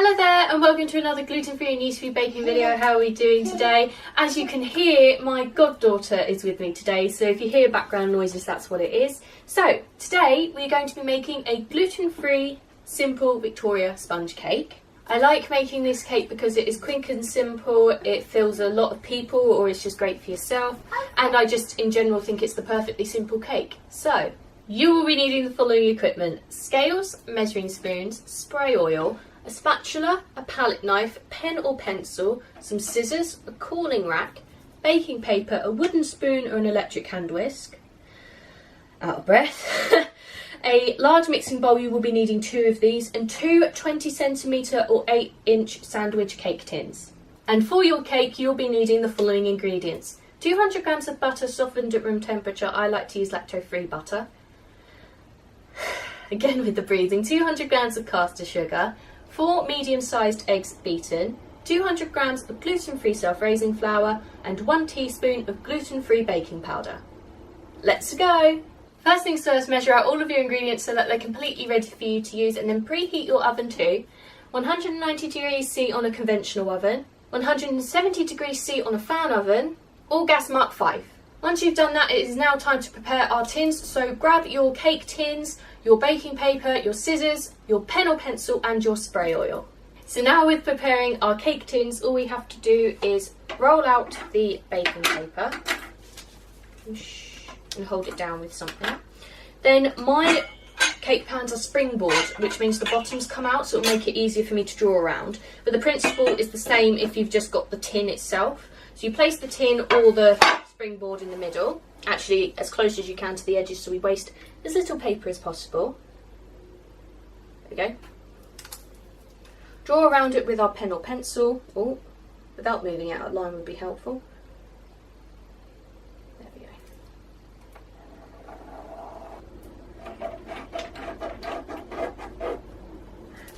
Hello there and welcome to another gluten-free and yeast-free baking video. How are we doing today? As you can hear, my goddaughter is with me today, so if you hear background noises, that's what it is. So today we're going to be making a gluten-free, simple Victoria sponge cake. I like making this cake because it is quick and simple, it fills a lot of people, or it's just great for yourself, and I just in general think it's the perfectly simple cake. So you will be needing the following equipment: scales, measuring spoons, spray oil, a spatula, a palette knife, pen or pencil, some scissors, a cooling rack, baking paper, a wooden spoon or an electric hand whisk. Out of breath. A large mixing bowl, you will be needing 2 of these, and 2 20cm or 8-inch sandwich cake tins. And for your cake, you'll be needing the following ingredients: 200 grams of butter softened at room temperature. I like to use lactose-free butter. Again with the breathing. 200 grams of caster sugar, 4 medium-sized eggs beaten, 200 grams of gluten-free self-raising flour, and 1 teaspoon of gluten-free baking powder. Let's go! First things first, measure out all of your ingredients so that they're completely ready for you to use, and then preheat your oven to 190 degrees C on a conventional oven, 170 degrees C on a fan oven, or gas mark 5. Once you've done that, it is now time to prepare our tins, so grab your cake tins, your baking paper, your scissors, your pen or pencil, and your spray oil. So now with preparing our cake tins, all we have to do is roll out the baking paper and hold it down with something. Then my cake pans are springboard, which means the bottoms come out, so it'll make it easier for me to draw around. But the principle is the same if you've just got the tin itself. So you place the tin or the springboard in the middle, actually as close as you can to the edges so we waste as little paper as possible. There we go. Draw around it with our pen or pencil. Oh, without moving out of line would be helpful.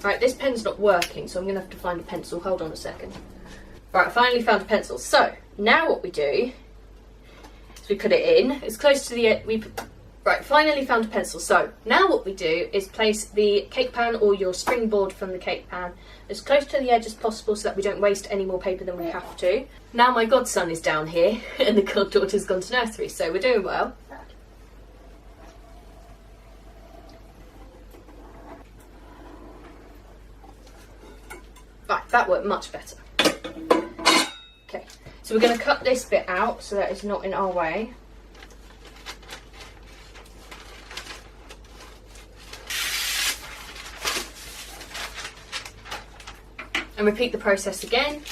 Right, this pen's not working, so I'm going to have to find a pencil. Hold on a second. Right, I finally found a pencil. So, now what we do is we put it in as close to the... Right, finally found a pencil. So, now what we do is place the cake pan or your springboard from the cake pan as close to the edge as possible so that we don't waste any more paper than we have to. Now my godson is down here and the goddaughter's gone to nursery, so we're doing well. Right, that worked much better. Okay, so we're going to cut this bit out so that it's not in our way. And repeat the process again.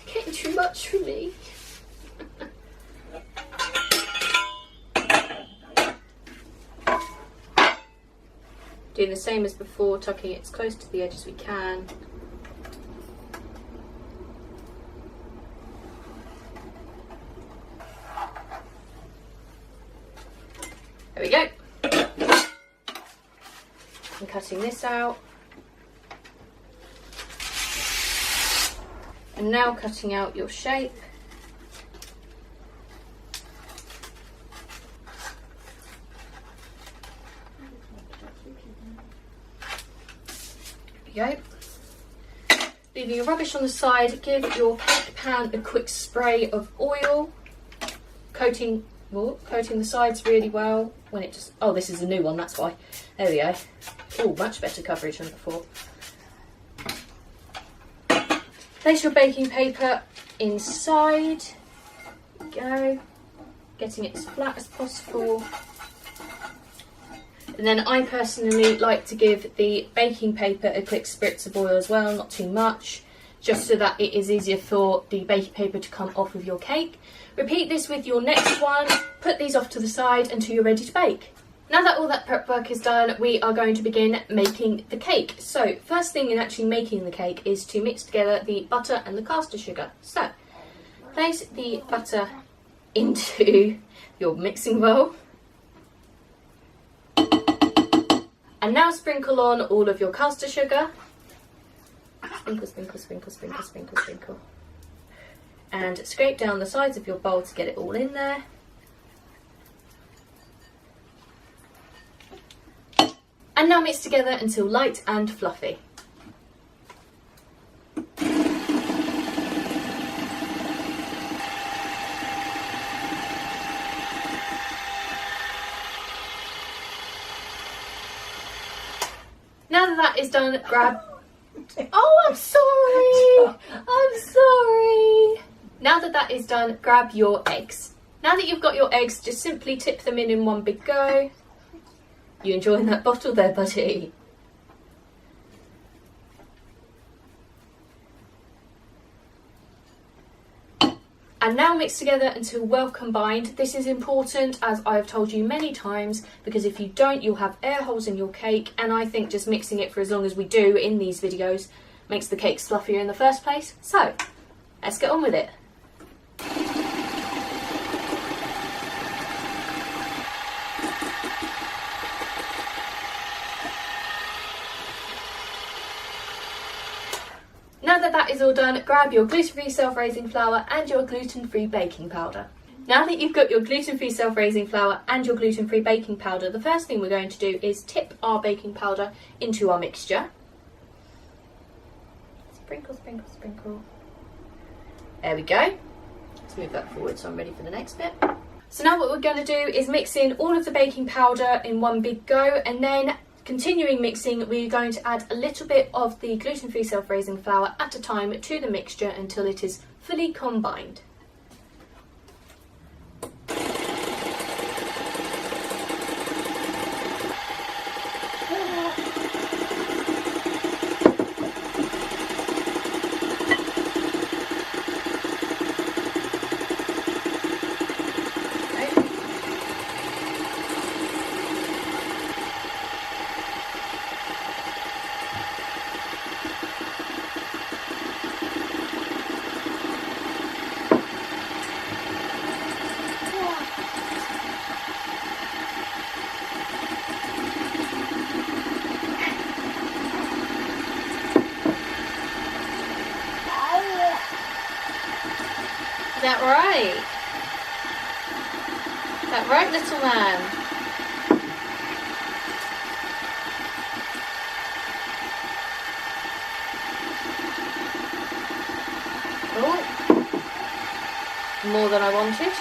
Getting too much for me. Doing the same as before, tucking it as close to the edge as we can. There we go. I'm cutting this out. And now cutting out your shape. Go. Leaving your rubbish on the side, give your cake pan a quick spray of oil, coating the sides really well. When it just, oh, this is a new one, that's why. There we go. Oh, much better coverage than before. Place your baking paper inside. There we go. Getting it as flat as possible. And then I personally like to give the baking paper a quick spritz of oil as well, not too much, just so that it is easier for the baking paper to come off of your cake. Repeat this with your next one, put these off to the side until you're ready to bake. Now that all that prep work is done, we are going to begin making the cake. So, first thing in actually making the cake is to mix together the butter and the caster sugar. So, place the butter into your mixing bowl. And now sprinkle on all of your caster sugar. Sprinkle, sprinkle, sprinkle, sprinkle, sprinkle, sprinkle. And scrape down the sides of your bowl to get it all in there. And now mix together until light and fluffy. Now that is done, grab... Oh, I'm sorry! I'm sorry! Now that is done, grab your eggs. Now that you've got your eggs, just simply tip them in one big go. You enjoying that bottle there, buddy? And now mix together until well combined. This is important, as I have told you many times, because if you don't, you'll have air holes in your cake, and I think just mixing it for as long as we do in these videos makes the cakes fluffier in the first place. So, let's get on with it. Now that is all done, grab your gluten-free self-raising flour and your gluten-free baking powder. Now that you've got your gluten-free self-raising flour and your gluten-free baking powder, the first thing we're going to do is tip our baking powder into our mixture. Sprinkle, sprinkle, sprinkle. There we go. Let's move that forward so I'm ready for the next bit. So now what we're going to do is mix in all of the baking powder in one big go, and then continuing mixing, we're going to add a little bit of the gluten-free self-raising flour at a time to the mixture until it is fully combined. Is that right? Is that right, little man? Oh, more than I wanted.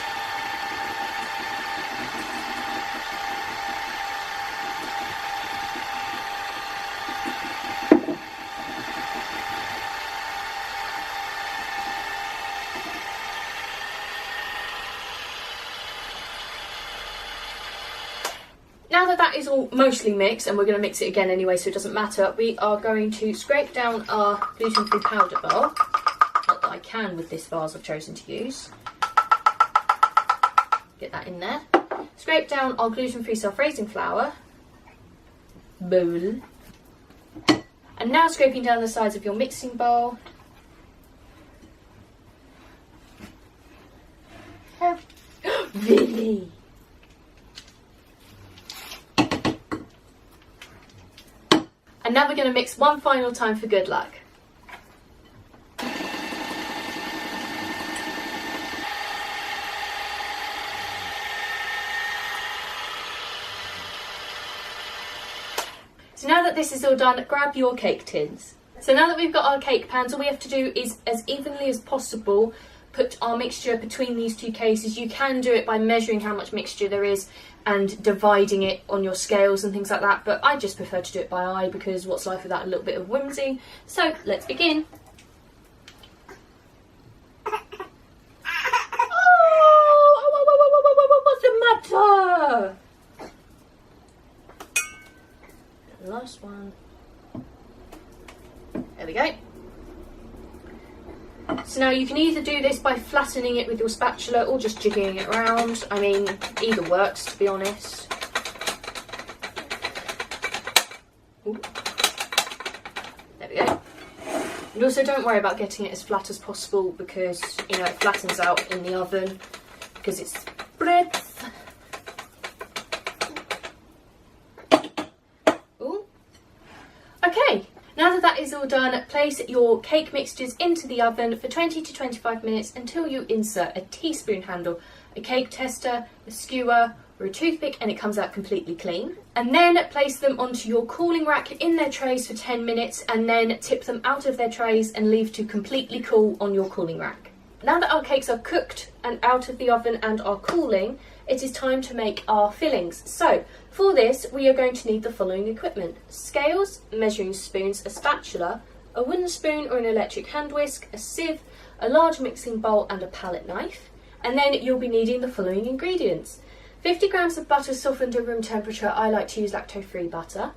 Now that is all mostly mixed, and we're going to mix it again anyway so it doesn't matter, we are going to scrape down our gluten-free powder bar. Not that I can with this vase I've chosen to use. Get that in there. Scrape down our gluten-free self-raising flour bowl. And now scraping down the sides of your mixing bowl. Really? And now we're going to mix one final time for good luck. So now that this is all done, grab your cake tins. So now that we've got our cake pans, all we have to do is, as evenly as possible, put our mixture between these two cases. You can do it by measuring how much mixture there is and dividing it on your scales and things like that, but I just prefer to do it by eye because what's life without a little bit of whimsy. So let's begin. Oh, what's the matter? The last one. There we go. So now you can either do this by flattening it with your spatula or just jigging it around. I mean, either works, to be honest. Ooh. There we go. And also don't worry about getting it as flat as possible because, you know, it flattens out in the oven because it's breadth. Ooh. Okay. Now that that is all done, place your cake mixtures into the oven for 20 to 25 minutes until you insert a teaspoon handle, a cake tester, a skewer or a toothpick and it comes out completely clean. And then place them onto your cooling rack in their trays for 10 minutes and then tip them out of their trays and leave to completely cool on your cooling rack. Now that our cakes are cooked and out of the oven and are cooling, it is time to make our fillings. So for this, we are going to need the following equipment: scales, measuring spoons, a spatula, a wooden spoon or an electric hand whisk, a sieve, a large mixing bowl and a palette knife. And then you'll be needing the following ingredients: 50 grams of butter softened to room temperature, I like to use lactose-free butter,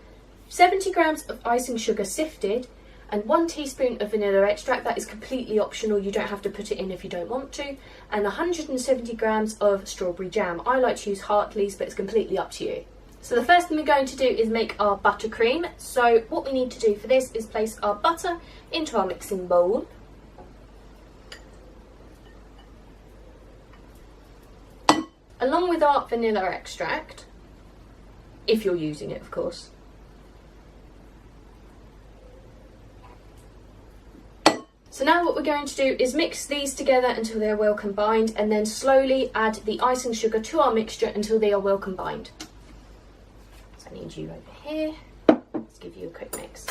70 grams of icing sugar sifted, and 1 teaspoon of vanilla extract. That is completely optional, you don't have to put it in if you don't want to, and 170 grams of strawberry jam. I like to use Hartley's, but it's completely up to you. So the first thing we're going to do is make our buttercream. So what we need to do for this is place our butter into our mixing bowl. Along with our vanilla extract, if you're using it, of course. So now what we're going to do is mix these together until they're well combined, and then slowly add the icing sugar to our mixture until they are well combined. So I need you over here. Let's give you a quick mix.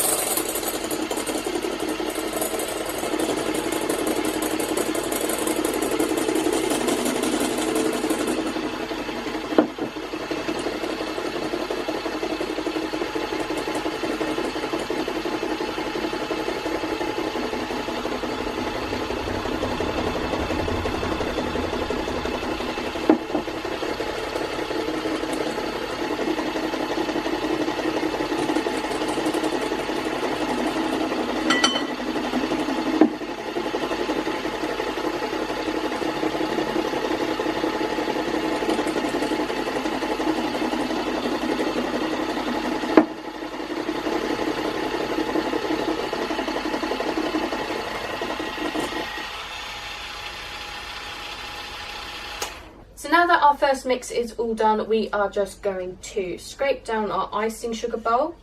So now that our first mix is all done, we are just going to scrape down our icing sugar bowl.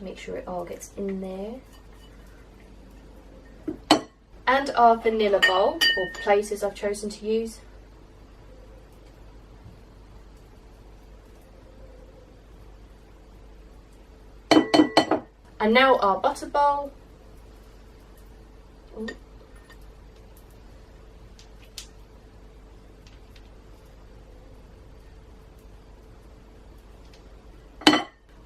Make sure it all gets in there. And our vanilla bowl, or plate as I've chosen to use. And now our butter bowl. Ooh.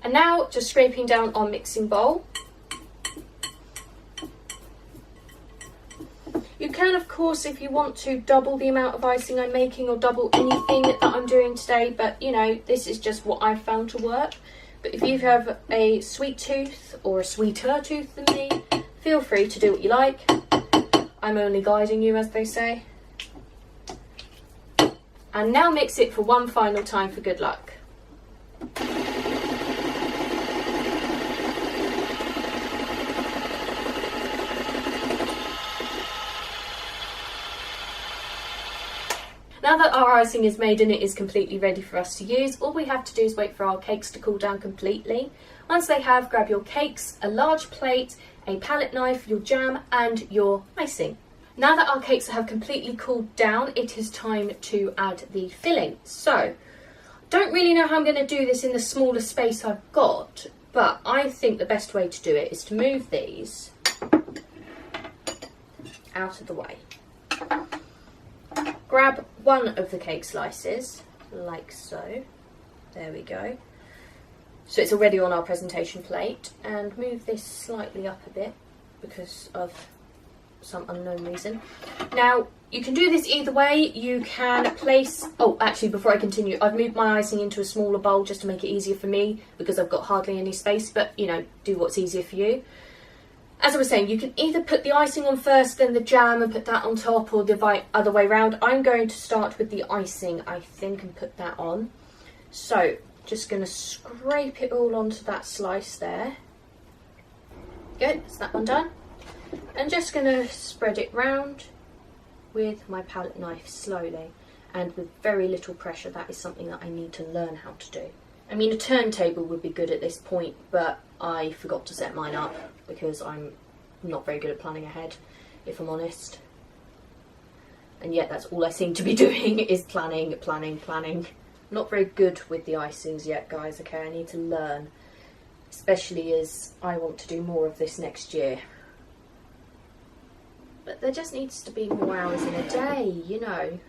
And now just scraping down our mixing bowl. You can, of course, if you want to, double the amount of icing I'm making or double anything that I'm doing today, but you know, this is just what I've found to work. But if you have a sweet tooth or a sweeter tooth than me, feel free to do what you like. I'm only guiding you, as they say. And now mix it for one final time for good luck. Now that our icing is made and it is completely ready for us to use, all we have to do is wait for our cakes to cool down completely. Once they have, grab your cakes, a large plate, a palette knife, your jam and your icing. Now that our cakes have completely cooled down, it is time to add the filling. So, don't really know how I'm going to do this in the smaller space I've got, but I think the best way to do it is to move these out of the way. Grab one of the cake slices, like so. There we go. So it's already on our presentation plate, and move this slightly up a bit because of some unknown reason. Now, you can do this either way. You can place... Oh, actually, before I continue, I've moved my icing into a smaller bowl just to make it easier for me because I've got hardly any space, but, you know, do what's easier for you. As I was saying, you can either put the icing on first, then the jam and put that on top, or the other way around. I'm going to start with the icing, I think, and put that on. So, just going to scrape it all onto that slice there. Good, that's that one done. And just going to spread it round with my palette knife slowly and with very little pressure. That is something that I need to learn how to do. I mean, a turntable would be good at this point, but I forgot to set mine up because I'm not very good at planning ahead, if I'm honest. And yet that's all I seem to be doing is planning. Not very good with the icings yet, guys, okay? I need to learn. Especially as I want to do more of this next year. But there just needs to be more hours in a day, you know.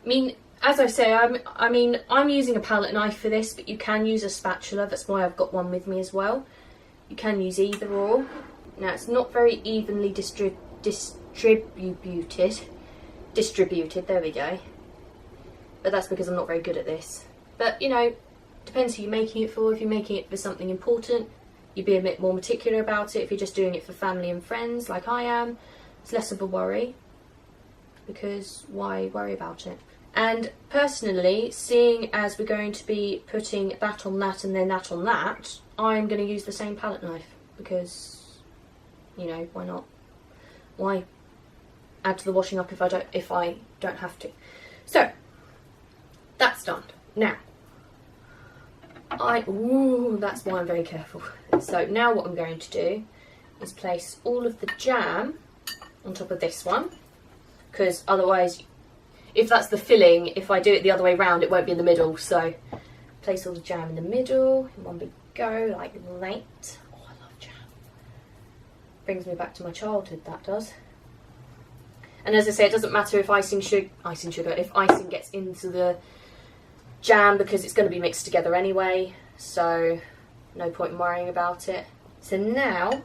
I mean, as I say, I'm using a palette knife for this, but you can use a spatula. That's why I've got one with me as well. You can use either or. Now, it's not very evenly distributed, there we go. But that's because I'm not very good at this. But, you know, depends who you're making it for. If you're making it for something important, you'd be a bit more particular about it. If you're just doing it for family and friends, like I am, it's less of a worry. Because why worry about it? And personally, seeing as we're going to be putting that on that and then that on that, I'm going to use the same palette knife. Because, you know, why not? Why add to the washing up if I don't have to? So, that's done. Now, that's why I'm very careful. So now what I'm going to do is place all of the jam on top of this one, because otherwise, if that's the filling, if I do it the other way round, it won't be in the middle. So place all the jam in the middle in one big go, like that. Oh, I love jam. Brings me back to my childhood, that does. And as I say, it doesn't matter if if icing gets into the jam, because it's going to be mixed together anyway, so no point in worrying about it. So now,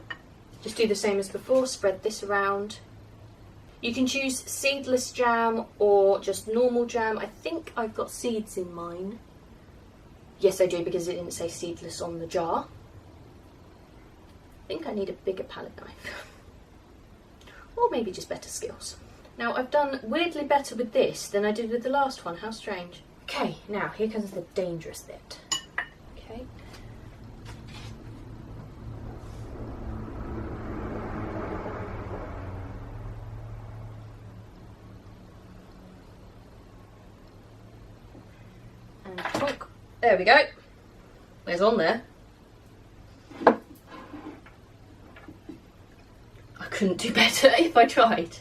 just do the same as before, spread this around. You can choose seedless jam or just normal jam. I think I've got seeds in mine. Yes, I do, because it didn't say seedless on the jar. I think I need a bigger palette knife. Or maybe just better skills. Now, I've done weirdly better with this than I did with the last one. How strange. Okay, now here comes the dangerous bit. Okay. And plonk. There we go. There's on there. I couldn't do better if I tried.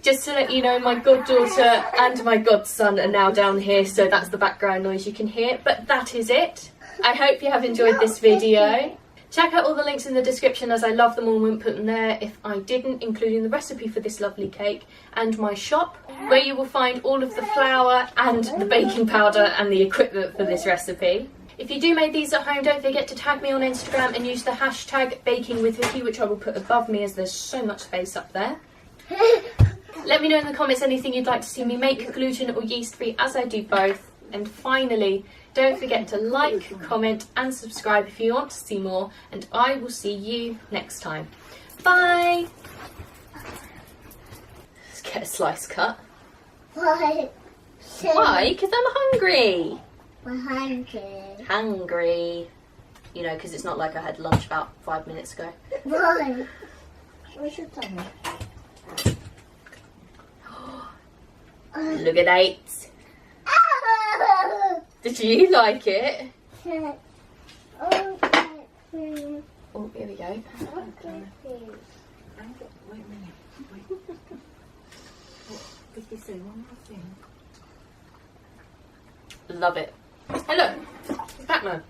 Just to let you know, my goddaughter and my godson are now down here, so that's the background noise you can hear. But that is it. I hope you have enjoyed this video. Check out all the links in the description, as I love them all and wouldn't put them there if I didn't, including the recipe for this lovely cake and my shop, where you will find all of the flour and the baking powder and the equipment for this recipe. If you do make these at home, don't forget to tag me on Instagram and use the hashtag bakingwithvickiie, which I will put above me as there's so much space up there. Let me know in the comments anything you'd like to see me make, gluten or yeast free, as I do both. And finally, don't forget to like, comment and subscribe if you want to see more, and I will see you next time. Bye! Let's get a slice cut. Why? Why? Because I'm hungry. We're hungry. Hungry. You know, because it's not like I had lunch about 5 minutes ago. Why? What's your tummy? Look at that. Did you like it? Oh, here we go. Wait a minute. Did you say one more thing? Love it. Hello, it's Batman.